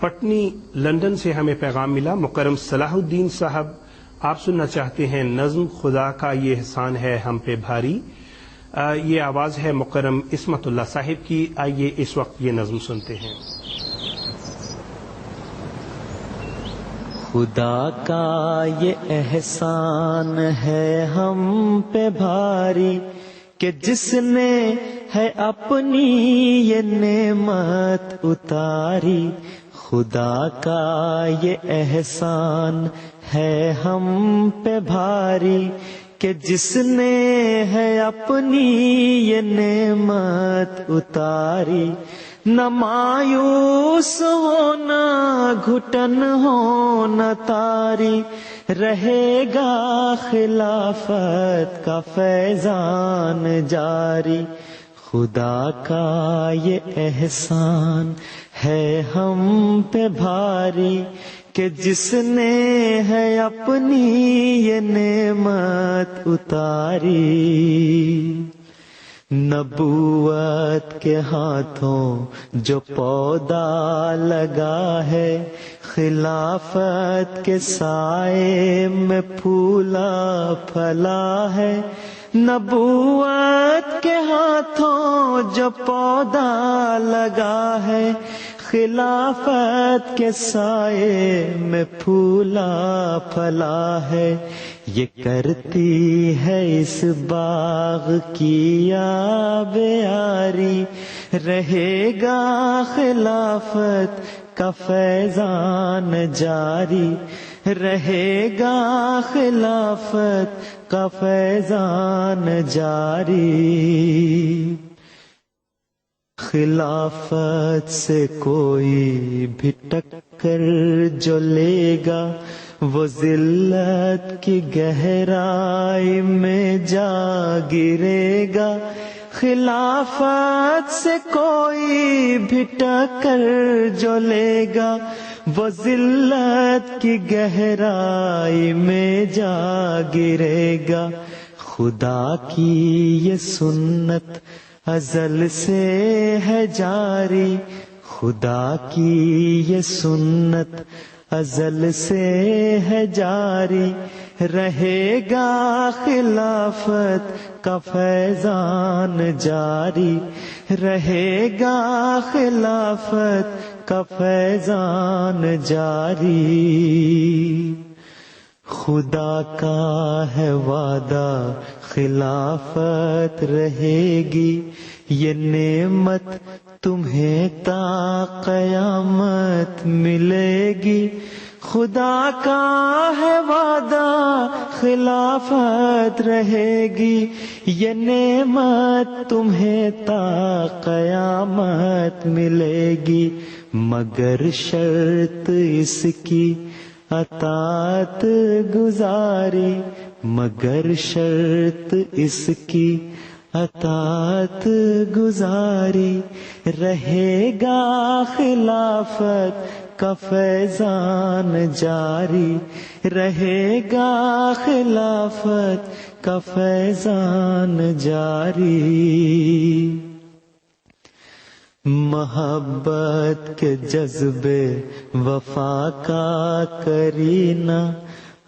پٹنی London سے ہمیں پیغام ملا. مکرم صلاح الدین صاحب آپ سننا چاہتے ہیں نظم خدا کا یہ احسان ہے ہم پہ بھاری. یہ آواز ہے مکرم عصمت اللہ صاحب کی. آئیے اس وقت یہ نظم سنتے ہیں. خدا کا یہ احسان ہے ہم پہ بھاری کہ جس نے ہے اپنی یہ نعمت اتاری. خدا کا یہ احسان ہے ہم پہ بھاری کہ جس نے ہے اپنی یہ نعمت اتاری. نہ مایوس ہو نہ گھٹن ہو نہ تاری، رہے گا خلافت کا فیضان جاری. خدا کا یہ احسان ہے ہم پہ بھاری کہ جس نے ہے اپنی یہ نعمت اتاری. نبوت کے ہاتھوں جو پودا لگا ہے، خلافت کے سائے میں پھولا پھلا ہے. نبوت کے ہاتھوں جو پودا لگا ہے، خلافت کے سائے میں پھولا پھلا ہے. یہ کرتی ہے اس باغ کی آبیاری، رہے گا خلافت کا فیضان جاری. رہے گا خلافت کا فیضان جاری. خلافت سے کوئی بھی ٹکر جو لے گا، وہ ذلت کی گہرائی میں جا گرے گا. خلافت سے کوئی بھی ٹکر جو لے گا، وہ ذلت کی گہرائی میں جا گرے گا. خدا کی یہ سنت ازل سے ہے جاری. خدا کی یہ سنت ازل سے ہے جاری. رہے گا خلافت کا فیضان جاری. رہے گا خلافت کا فیضان جاری. خدا کا ہے وعدہ خلافت رہے گی، یہ نعمت تمہیں تا قیامت ملے گی. خدا کا ہے وعدہ خلافت رہے گی، یہ نعمت تمہیں تا قیامت ملے گی. مگر شرط اس کی اطاعت گزاری. مگر شرط اس کی اطاعت گزاری. رہے گا خلافت کا فیضان جاری. رہے گا خلافت کا فیضان جاری. محبت کے جذبے وفا کا کرینہ،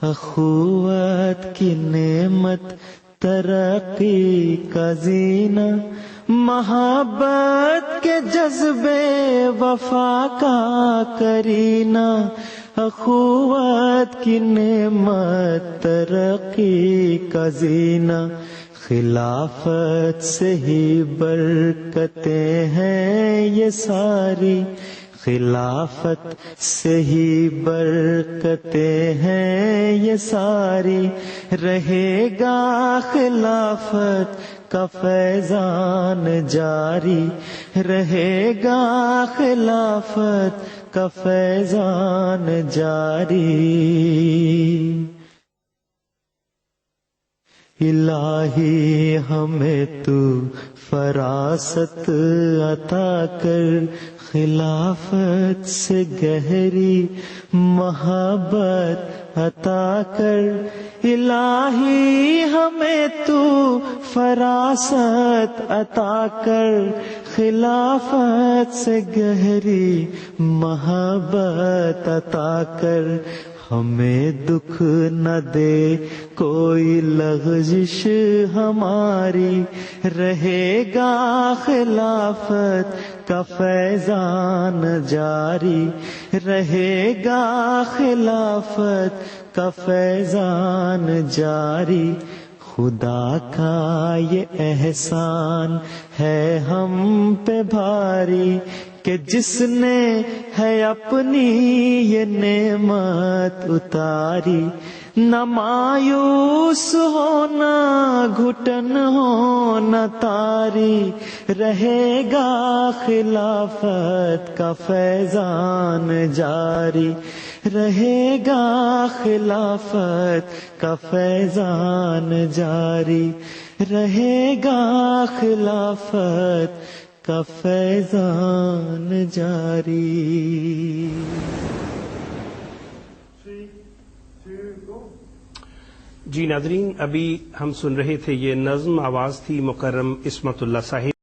اخوت کی نعمت ترقی کا زینہ. محبت کے جذبے وفا کا کرینہ، اخوت کی نعمت ترقی کا زینہ. خلافت سے ہی برکتیں ہیں یہ ساری. خلافت سے ہی برکتیں ہیں یہ ساری. رہے گا خلافت کا فیضان جاری. رہے گا خلافت کا فیضان جاری. الہی ہمیں تو فراست عطا کر، خلافت سے گہری محبت عطا کر. الہی ہمیں تو فراست عطا کر، خلافت سے گہری محبت عطا کر، ہمیں دکھ نہ دے کوئی لغزش ہماری، رہے گا خلافت کا فیضان جاری، رہے گا خلافت کا فیضان جاری۔ خدا کا یہ احسان ہے ہم پہ بھاری کہ جس نے ہے اپنی یہ نعمت اتاری، نہ مایوس ہونا گھٹن ہونا تاری، رہے گا خلافت کا فیضان جاری، رہے گا خلافت کا فیضان جاری، رہے گا خلافت کا فیضان جاری۔ جی ناظرین، ابھی ہم سن رہے تھے یہ نظم، آواز تھی مکرم عصمت اللہ صاحب